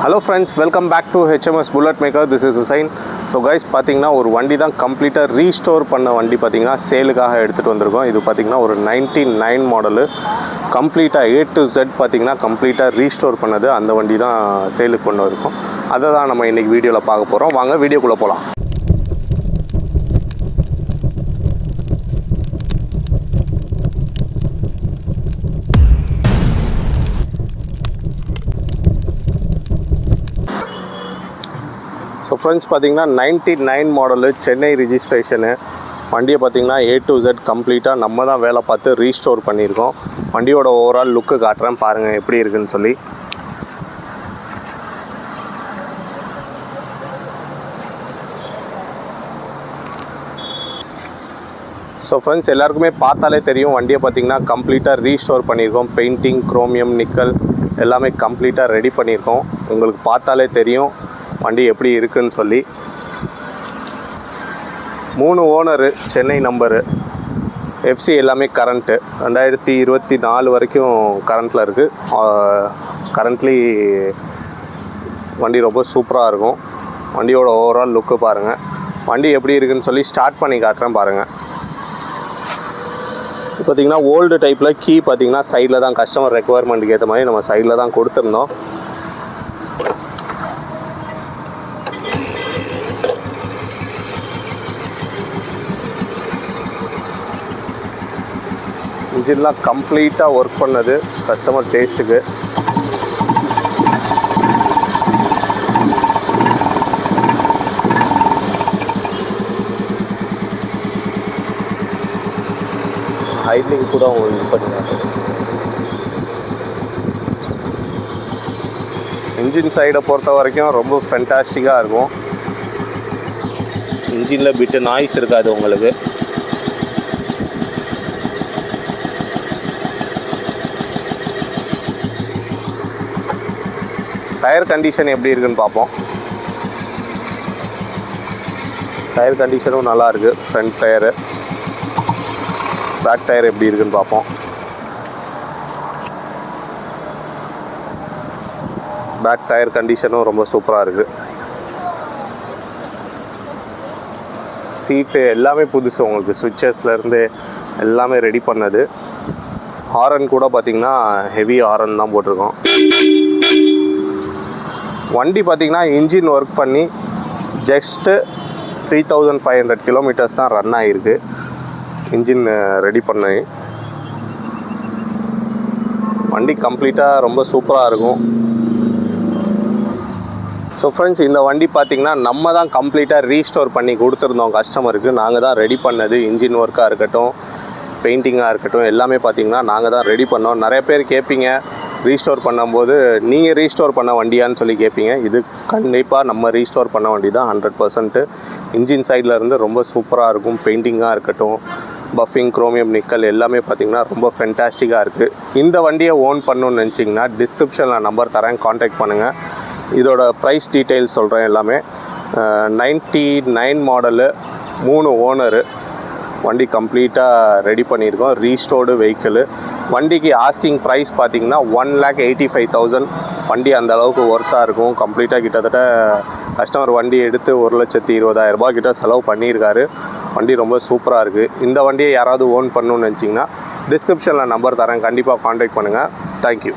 Hello friends, welcome back to HMS Bullet Maker. This is Hussain. So guys, பார்த்தீங்கன்னா ஒரு வண்டி தான் கம்ப்ளீட்டாக ரீஸ்டோர் பண்ண வண்டி பார்த்தீங்கன்னா சேலுக்காக எடுத்துகிட்டு வந்திருக்கோம். இது பார்த்தீங்கன்னா ஒரு 99 மாடலு கம்ப்ளீட்டாக A to Z பார்த்தீங்கன்னா கம்ப்ளீட்டாக ரீஸ்டோர் பண்ணது. அந்த வண்டி தான் சேலுக்கு கொண்டு வந்திருக்கோம். அதை தான் நம்ம இன்றைக்கி வீடியோவில் பார்க்க போகிறோம். வாங்க வீடியோக்குள்ளே போகலாம். ஸோ ஃப்ரெண்ட்ஸ் பார்த்தீங்கன்னா 99 மாடலு சென்னை ரிஜிஸ்ட்ரேஷனு வண்டியை பார்த்தீங்கன்னா A to Z கம்ப்ளீட்டாக நம்ம தான் வேலை பார்த்து ரீஸ்டோர் பண்ணியிருக்கோம். வண்டியோட ஓவரால் லுக்கு காட்டுறேன் பாருங்கள் எப்படி இருக்குதுன்னு சொல்லி. ஸோ ஃப்ரெண்ட்ஸ் எல்லாருக்குமே பார்த்தாலே தெரியும் வண்டியை பார்த்தீங்கன்னா கம்ப்ளீட்டாக ரீஸ்டோர் பண்ணியிருக்கோம். பெயிண்டிங், குரோமியம், நிக்கல் எல்லாமே கம்ப்ளீட்டாக ரெடி பண்ணியிருக்கோம். உங்களுக்கு பார்த்தாலே தெரியும் வண்டி எப்படி இருக்குன்னு சொல்லி. 3 ஓனரு, சென்னை நம்பரு, FC எல்லாமே கரண்ட்டு 2024 வரைக்கும் கரண்ட்டில் இருக்குது. கரண்ட்லி வண்டி ரொம்ப சூப்பராக இருக்கும். வண்டியோட ஓவரால் லுக்கு பாருங்கள். வண்டி எப்படி இருக்குன்னு சொல்லி ஸ்டார்ட் பண்ணி காட்டுறேன் பாருங்கள். பார்த்திங்கன்னா ஓல்டு டைப்பில் கீ பார்த்திங்கன்னா சைடில் தான் கஸ்டமர் ரெக்குவயர்மெண்ட்டுக்கு ஏற்ற மாதிரி நம்ம சைடில் தான் கொடுத்துருந்தோம். இன்ஜின்லாம் கம்ப்ளீட்டாக ஒர்க் பண்ணது கஸ்டமர் டேஸ்ட்டுக்கு. ஹைட்லிங் கூட அவங்க யூஸ் பண்ணினாங்க. இன்ஜின் சைடை பொறுத்த வரைக்கும் ரொம்ப ஃபென்டாஸ்டிக்காக இருக்கும். இன்ஜினில் பிட்டு நாய்ஸ் இருக்காது உங்களுக்கு. டயர் கண்டிஷன் எப்படி இருக்குன்னு பார்ப்போம். டயர் கண்டிஷனும் நல்லாயிருக்கு. ஃப்ரண்ட் டயரு, பேக் டயர் எப்படி இருக்குன்னு பார்ப்போம். பேக் டயர் கண்டிஷனும் ரொம்ப சூப்பராக இருக்குது. சீட்டு எல்லாமே புதுசு உங்களுக்கு. ஸ்விட்சஸ்லேருந்து எல்லாமே ரெடி பண்ணது. ஹாரன் கூட பார்த்திங்கன்னா ஹெவி ஹாரன் தான் போட்டிருக்கோம். வண்டி பார்த்திங்கன்னா இன்ஜின் ஒர்க் பண்ணி ஜஸ்ட்டு 3500 கிலோமீட்டர்ஸ் தான் ரன் ஆகிருக்கு. இன்ஜின் ரெடி பண்ணி வண்டி கம்ப்ளீட்டாக ரொம்ப சூப்பராக இருக்கும். ஸோ ஃப்ரெண்ட்ஸ், இந்த வண்டி பார்த்திங்கன்னா நம்ம தான் கம்ப்ளீட்டாக ரீஸ்டோர் பண்ணி கொடுத்துருந்தோம் கஸ்டமருக்கு. நாங்கள் தான் ரெடி பண்ணது. இன்ஜின் ஒர்க்காக இருக்கட்டும், பெயிண்டிங்காக இருக்கட்டும், எல்லாமே பார்த்திங்கன்னா நாங்கள் தான் ரெடி பண்ணோம். நிறைய பேர் கேட்பீங்க ரீஸ்டோர் பண்ணும்போது நீங்கள் ரீஸ்டோர் பண்ண வண்டியான்னு சொல்லி கேட்பீங்க. இது கண்டிப்பாக நம்ம ரீஸ்டோர் பண்ண வண்டி தான் 100%. இன்ஜின் சைடில் இருந்து ரொம்ப சூப்பராக இருக்கும். பெயிண்டிங்காக இருக்கட்டும், பஃபிங், குரோமியம், நிக்கல் எல்லாமே பார்த்திங்கன்னா ரொம்ப ஃபென்டாஸ்டிக்காக இருக்குது. இந்த வண்டியை ஓன் பண்ணணுன்னு நினச்சிங்கன்னா டிஸ்கிரிப்ஷனில் நம்பர் தரேன், காண்டாக்ட் பண்ணுங்கள். இதோட ப்ரைஸ் டீட்டெயில்ஸ் சொல்கிறேன் எல்லாமே. 99 மாடலு, 3 ஓனரு, வண்டி கம்ப்ளீட்டாக ரெடி பண்ணியிருக்கோம். Restored vehicle. வண்டிக்கு ஆஸ்கிங் ப்ரைஸ் பார்த்திங்கன்னா 1,85,000. வண்டி அந்த அளவுக்கு ஒர்த்தாக இருக்கும். கம்ப்ளீட்டாக கிட்டத்தட்ட கஸ்டமர் வண்டி எடுத்து 1,20,000 ரூபாய் கிட்ட செலவு பண்ணியிருக்காரு. வண்டி ரொம்ப சூப்பராக இருக்குது. இந்த வண்டியை யாராவது ஓன் பண்ணணுன்னு நினச்சிங்கன்னா டிஸ்கிரிப்ஷனில் நம்பர் தரேன், கண்டிப்பாக காண்டாக்ட் பண்ணுங்கள். தேங்க்யூ.